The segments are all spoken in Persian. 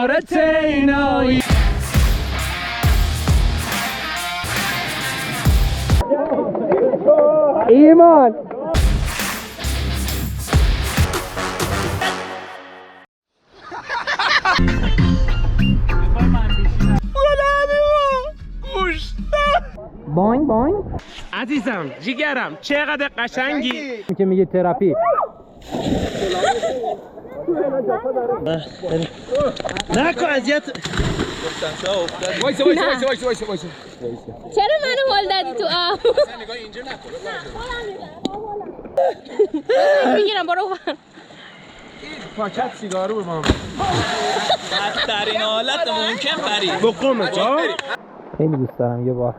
عبارت اینایی. ایمان باینگ باینگ. عزیزم جیگرم چقدر قشنگی که میگه تراپی. نکن اذیت. وایسا چرا منو هول دادی تو آب؟ نگاه اینجا نکن. میگیرم برو پاکت سیگارو به ما. بدترین حالت ممکن برید بقومه جا. خیلی دوست دارم یه بار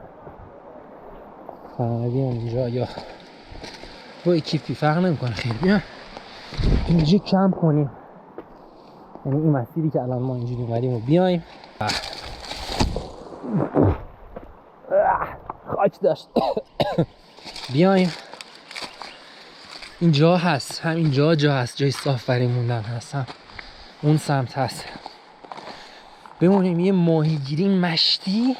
بیام اینجا یا با اکیپی فرق نمیکنه خیلی بیام اینجا کمپ کنیم، یعنی این مسیری که الان ما اینجوری اومدیم و بیایم. خاک داشت. بیایم اینجا هست، همینجا جا هست، جای صاف برای موندن هست، هم اون سمت هست. بمونیم یه ماهیگیری مشتی،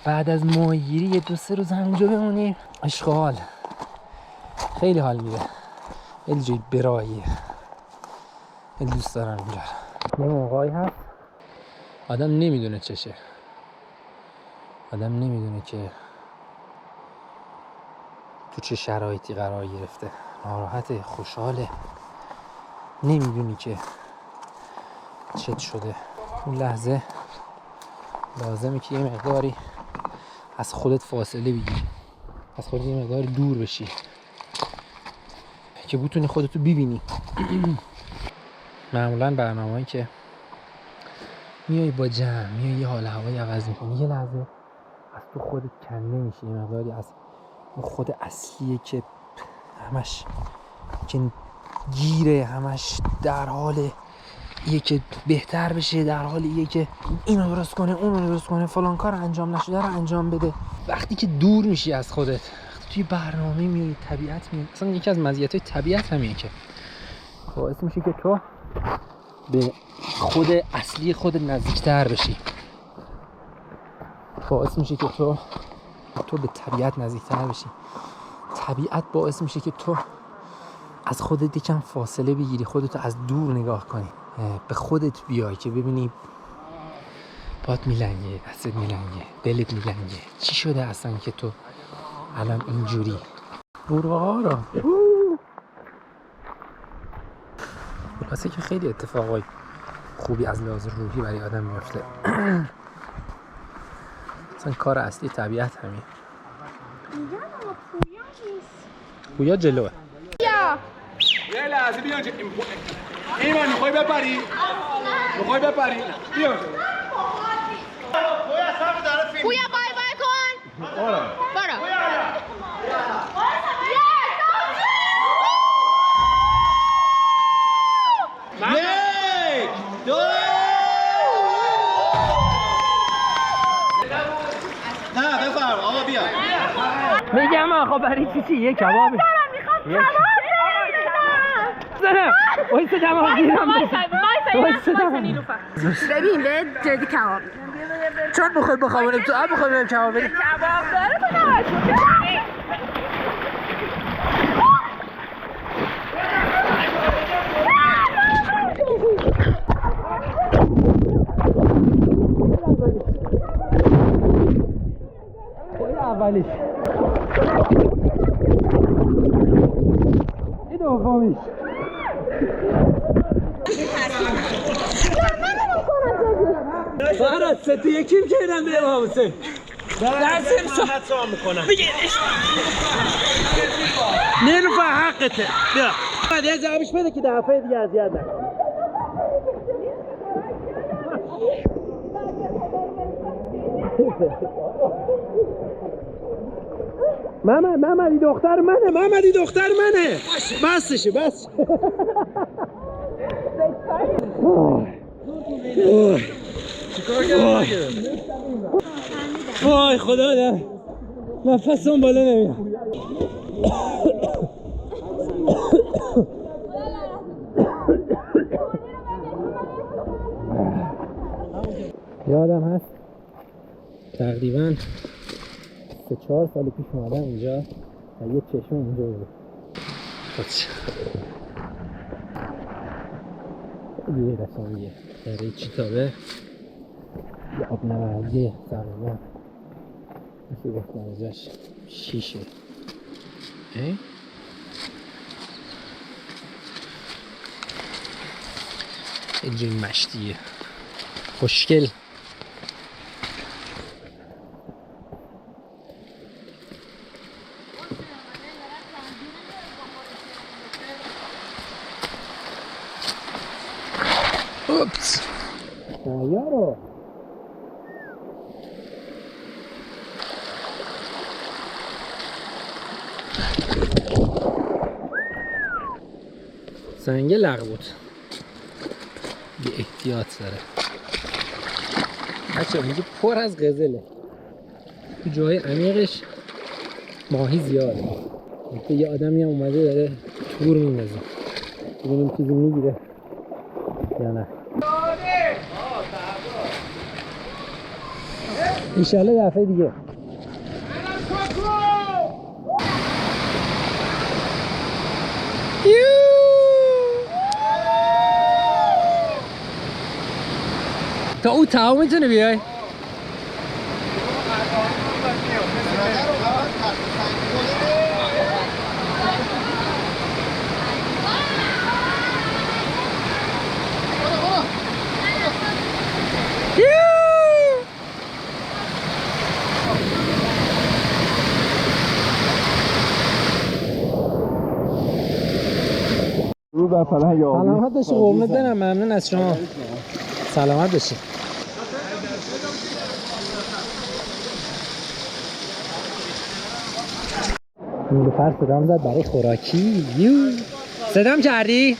بعد از ماهیگیری یه 2-3 روز همینجا بمونیم. اشغال خیلی حال میده، خیلی جای براییه، خیلی دوست دارم اینجا. یه موقعی هست آدم نمیدونه چشه، آدم نمیدونه که تو چه شرایطی قرار گرفته، ناراحته، خوشحاله، نمیدونی که چت شده. اون لحظه لازمه که یه مقداری از خودت فاصله بگیری، از خودت یه مقداری دور بشی که بتونی خودتو ببینی. معمولا برنامه‌ای که میای با جمع میای یه حال هوایی عوض میکنی، یه لحظه از تو خودت کنده میشی، یه مقداری از اون خود اصلیه که همش که گیره، همش در حال یه که بهتر بشه، در حالیه که اینو درست کنه اونو درست کنه، فلان کار انجام نشده رو انجام بده. وقتی که دور میشی از خودت، توی برنامه میای، طبیعت میای. اصلا یکی از مزیت‌های طبیعت همینه که باعث میشه که تو به خود اصلی خودت نزدیکتر بشی، باعث میشه که تو به طبیعت نزدیکتر بشی. طبیعت باعث میشه که تو از خودت یکم فاصله بگیری، خودتو از دور نگاه کنی، به خودت بیای که ببینی پات میلنگه، دستت میلنگه، دلت میلنگه، چی شده اصلا که تو الان اینجوری. قورباغه‌ها رو خلاصه که خیلی اتفاقای خوبی از لحاظ روحی برای آدم میفته. اصلا کار اصلی طبیعت همین. پویا جلوه. یه لحظه بیا اینجا. ایمان میخوای بپری؟ میخوای بپری؟ بیا. پویا بای بای کن. برو. یک، دو. نه بفرم آقا بیا. میگم آقا برای چی یه کباب زنم وایسا کباب گیرم وایسا نیلوفر ببین به جدی کباب چون بخوای بخوابونم تو اب بخوای بریم کباب بریم. کباب داره تو نماشون اولیش این دومیش فراد ستی یکیم کردم به امام حسین درسیم سام میکنم نیلوفر حقته بیا بعد یه جوابش بده که دفعه دیگه اذیت نکنه. محمدی دختر منه بسشه بس وای خدا ده نفسم بالا نمیاد. یادم هست تقریبا 3-4 سال پیش اومدم اینجا و یه چشم اینجا بود. یه رسانیه دره چیتابه، یه آب نوردی تقریبا میشه گفت درجهش 6. اینجا این مشتیه خوشگل. اوپس یارو سنگ لغ بود، یه احتیاط داره بچه. میگه پر از قزله، تو جای عمیقش ماهی زیاده. یه آدمی هم اومده داره تور میندازه، ببینیم چیزی میگیره یا نه. ایشالله دفعه دیگه. تا او تمام میتونه بیای. سلامت باشی قربونت برم. ممنون از شما. سلامت باشی. نیلوفر صدام زد برای خوراکی. صدام کردی؟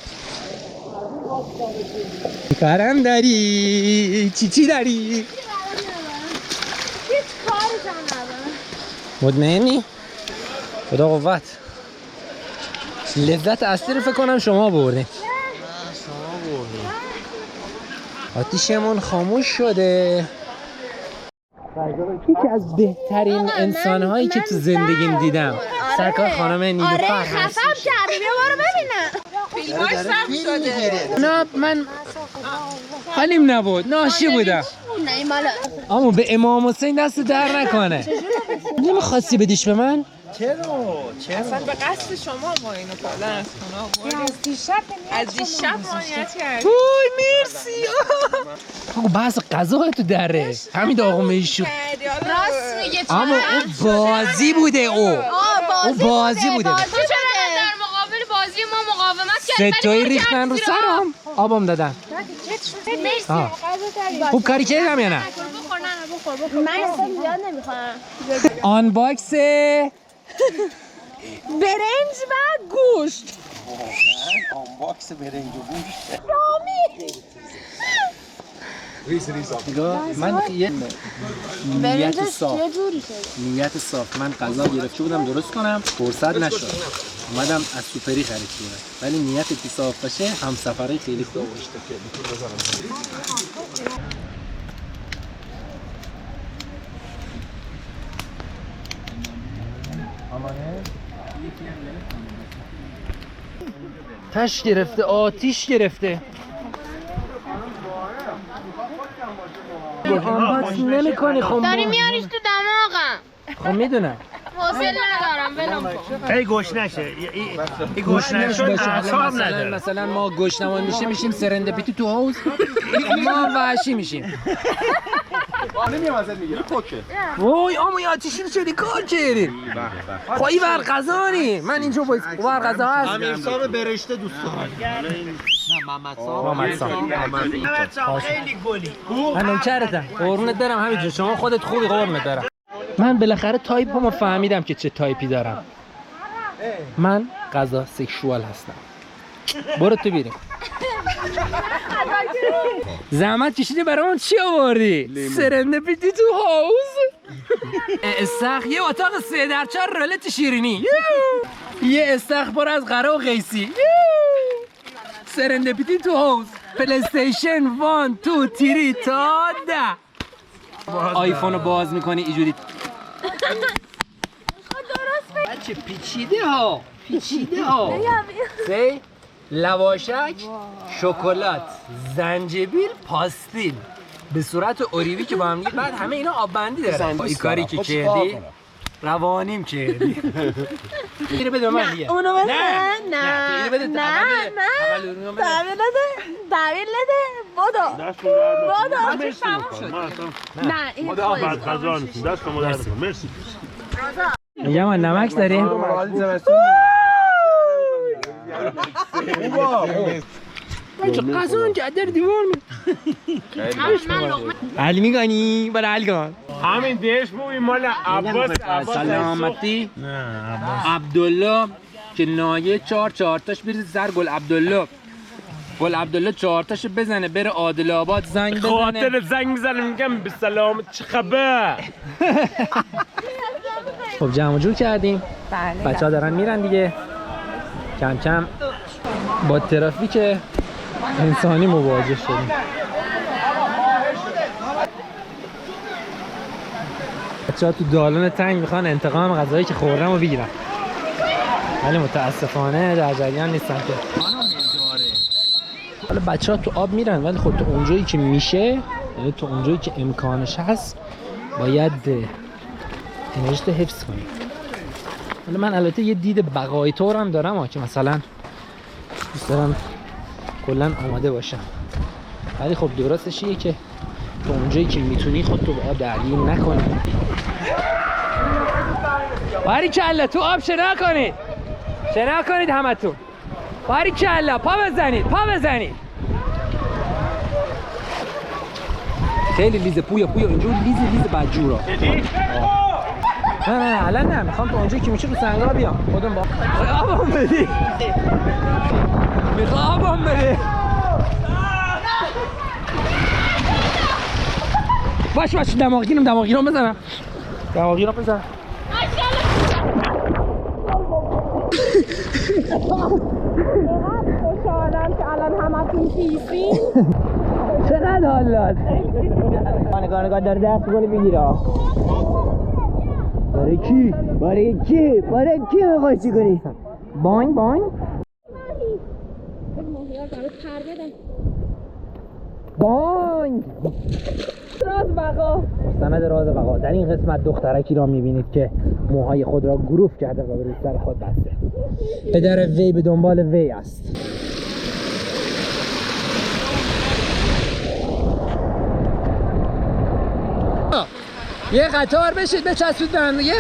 فرم داری؟ چی داری؟ هیچ کارشم ندارم. مطمئنی؟ خدا قوت. لذت اصلی رو فکر کنم شما بردین. آتیشمون خاموش شده. یکی از بهترین انسان‌هایی که تو زندگیم دیدم سرکار خانم نیلوفر. آره خفم کردی، بیا برو ببینم. فیلماش سخت شده. نه من حالیم نبود، ناشی بودم. نه این مالا اما به امام حسین دست در نکنه. نمیخواستی بدیش به من؟ چرا؟ اصلا به قصد شما ما اینو بالا از خونه از دیشب مانیت کردیم. اوی مرسی. آقا بحث غذا تو دره همین داغم ایشو. راست میگه. اما اون بازی بوده. اون بازی بوده. تو چرا در مقابل بازی ما مقاومت کردی؟ ستایی ریختن رو سرم آبم دادن. مرسی. خوب کاری کردم یا نه؟ بخور. من اصلا زیاد نمیخورم. آن باکس برنج و گوشت. باکس برنج و گوشت. من یه نیت صاف نیت صاف من غذا گرفته بودم درست کنم، فرصت نشد، اومدم از سوپری خرید کردم. ولی نیت که صاف باشه همسفری خیلی خوب. تش گرفته، آتیش گرفته. آنباکس نمی کنی خب داری میاریش تو دماغم. خب میدونم حوصله ندارم ولم کن. ای گوش نشه ای گوش نشه اعصاب نداره. مثلا ما گوشتمان میشیم سرندپیتی تو حوض ما وحشی میشیم. نمیام ازت میگیرم پوکه. وای اما یا آتیشی رو چلی کار کردی؟ خب این ورقضانی من اینجا باید ورقضا هست. امیرسام برشته دوست دارم. محمد صاحب خیلی گلی. من نوکرتم قربونت برم. همینجور شما خودت خوبی قربونت برم. من بالاخره تایپمو فهمیدم که چه تایپی دارم. من غذا سکشوال هستم. برو تو بیریم. زحمت کشیدی برامون چی آوردی؟ سرندپیتی تو حوض. استخ یه اتاق 3x4 رولت شیرینی. یه استخ پر از قره و قیسی. سرندپیتی تو حوض. پلیستیشن 1 2 3 تا 10. آیفون رو باز میکنی اینجوری. بچه پیچیده ها. سی لواشک، شکلات، زنجبیل، پاستیل به صورت اوریوی که با هم دیگه، بعد همه اینا آب بندی داره. این کاری که کردی روانیم کردی. اینو بده من دیگه. اونو بده. نه اینو بده. دبیل نده. بدو. آتش تموم شد. نه این خودش. مرسی. میگم من نمک داریم. چه قزون جدر دیوار علی میگانی برای علی کن. همین دیش موی مال عباس. سلامتی عبدالله که نایه 4 تاش بریز زر گل عبدالله 4 تاشو بزنه بره عادل آباد زنگ بزنه. خاطر زنگ میزنه میگم به سلامت چه خبر. خب جمع جور کردیم. بله. بچه‌ها دارن میرن دیگه. کم کم با ترافیک انسانی مواجه شدیم. بچه‌ها تو دالون تنگ میخوان انتقام غذایی که خوردم رو بگیرن، ولی متاسفانه در جریان نیستن که. حالا بچه‌ها تو آب میرن، ولی خب تو اونجایی که میشه، یعنی تو اونجایی که امکانش هست باید انرژیتو حفظ کنی. حالا من البته یه دید بقایی طورم دارم که مثلا دوست دارم کلا آماده باشم، ولی خب درستش اینه که تو اونجایی که میتونی خودتو با آب درگیر نکنی. باریکلا تو آب شنا کنید همتون. باریکلا پا بزنید. خیلی لیزه پویا اینجور لیز بدجورا. نه الان نه، میخوام تو اونجایی که میشه رو سنگا بیام. خودم با آبم بدی. میخوام آبم بده. باش دماغگیرم بزنم. خوشحالم که الان همتون کیفین. چقدر حال داد. نگاه داره دست گل میگیره. برای کی میخوای چی کنی؟ باینگ سند راز بقا. در این قسمت دخترکی را میبینید که موهای خود را گروف کرده و به سر خود بسته. پدر وی به دنبال وی است. یه قطار بشید بچسبید به هم دیگه.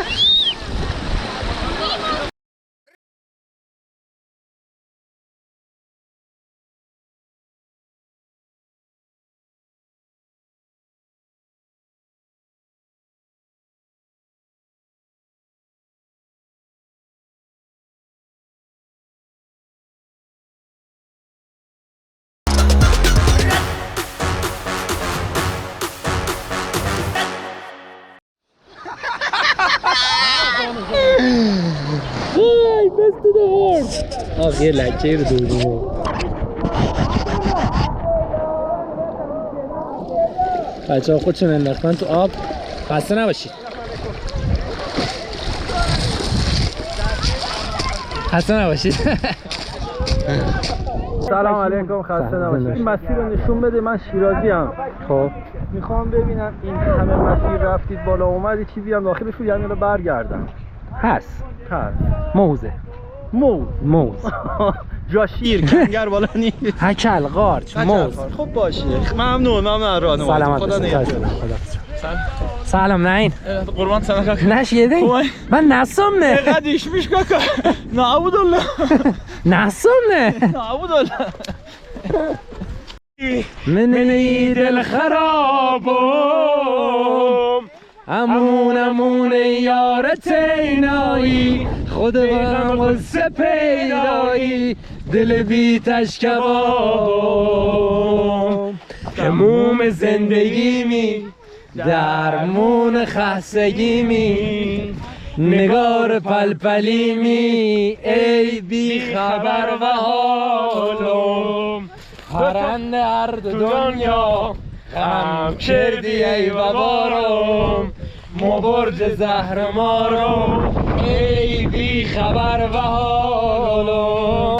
Hey, best to the horn. یه لکه رو دوردیم. بچه ها خودشون انداختن تو آب. خسته نباشید. سلام علیکم، خسته نباشید. این مسیر رو نشون بده. من شیرازی ام. خب میخوام ببینم این همه مسیر رفتید بالا اومدی چیزی هم داخلش بود، یعنی رو برگردم. هست موزه جا شیر کنگر بالا نیست. هکل قارچ موز. خب باشه، ممنون راهنمایی. خدا نگهدار. سلام ناین قربان سنه نشیده من نسام نه قدیش میش کاکا نعبود الله نسام نه نعبود الله من دل خرابم امون یار تینایی خود غم قصه پیدایی دل بیتش کبابم هموم زندگی می درمون خستگی می نگار پلپلی می ای بی خبر و حالم پرنده ارد دنیا غم کردی ای بابارم ما برج زهر مارم ای بی خبر و حالم.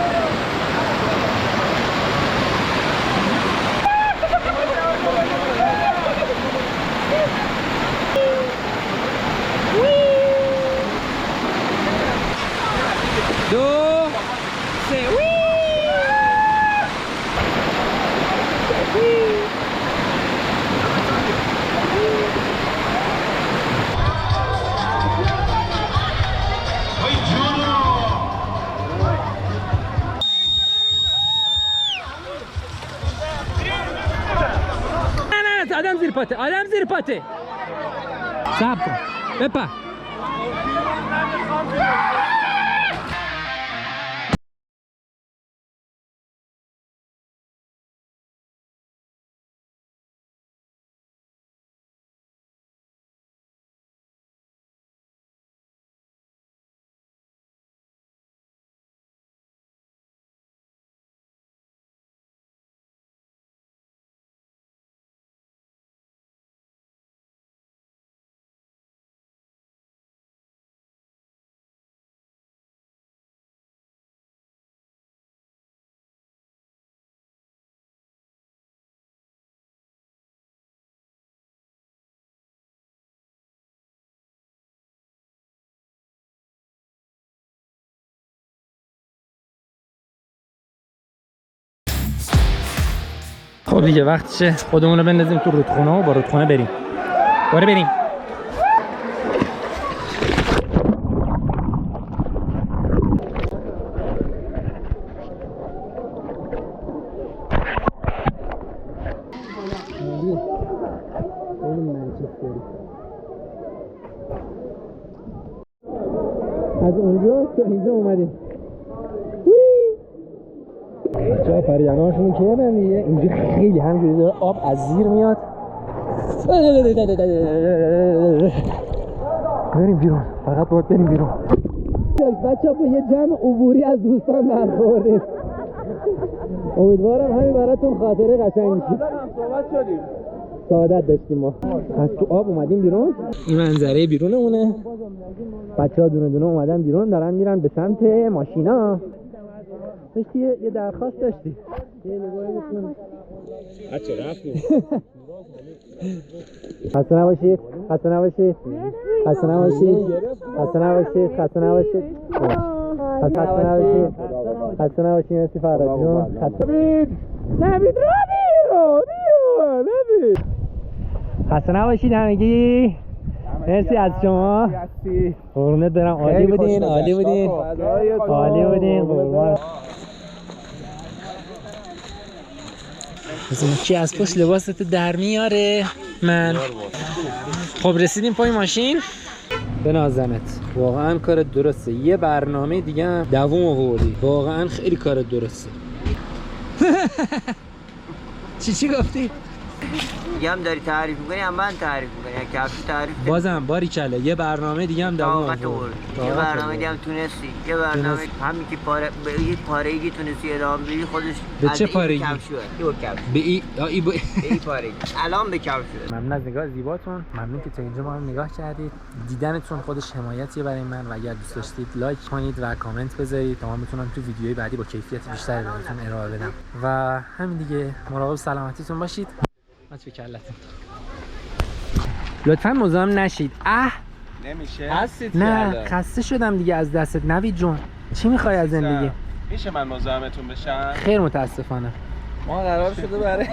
دو سه آدم زیر پاته، آدم زیر پاته. صبر کن بپر. خب دیگه وقتشه خودمون رو بندازیم تو رودخونه و با رودخونه بریم. بریم. از اونجا تا اینجا اومدیم. بچه‌ها پریدن‌هاشون کردن دیگه. اینجا خیلی همجوری داره آب از زیر میاد. بریم بیرون، فقط باید بریم بیرون. بچه‌ها با یه جمع عبوری از دوستان برخوردیم. امیدوارم همین براتون خاطره قشنگ بشه. صحبت شدیم. سعادت داشتیم ما. از تو آب اومدیم بیرون. این منظره بیرونمونه. بچه‌ها دونه دونه اومدن بیرون، دارن میرن به سمت ماشینا. داشتی یه درخواست داشتی. یه نگاهی بکن. بچه رفتیم. خسته نباشید. خسته نباشید. خسته نباشید. خسته نباشید. خسته نباشید. خسته نباشید. خسته نباشید. مرسی فراد جون. نبید نبید. خسته نباشید همگی. مرسی از شما. قربونت برم. عالی بودین. عالی بودین. عالی بودین. قربان. کی از پشت لباستو در میاره؟ من. خب رسیدیم پای ماشین. بنازمت، واقعا کارت درسته. یه برنامه دیگه هم دووم آوردی. واقعا خیلی کارت درسته. چی گفتی؟ دیگه هم داری تعریف میکنی هم من تعریف میکنی. کفش تعریف بازم باری کله یه برنامه دیگه هم دووم آوردی. یه برنامه دیگه هم تونستی. یه برنامه همین که یه پاره‌ای تونستی ادامه بدی خودش. به چه پاره‌ای؟ به ای پاره‌ای. الان به کفش شد. ممنون از نگاه زیباتون. ممنون که تا اینجا ما هم نگاه کردید. دیدنتون خودش حمایتیه برای من و اگر دوست داشتید لایک کنید و کامنت بذارید تا من بتونم تو ویدیوهای بعدی با کیفیت بیشتری بهتون ارائه بدم. و همین دیگه، مراقب سلامتیتون باشید. مچ کلتون. لطفاً مزاحم نشید. نمیشه. نه خسته شدم دیگه از دستت نوید جون. چی میخوای از زندگی؟ میشه من مزاحمتون بشم؟ خیر متاسفانه. ما قرار شده برای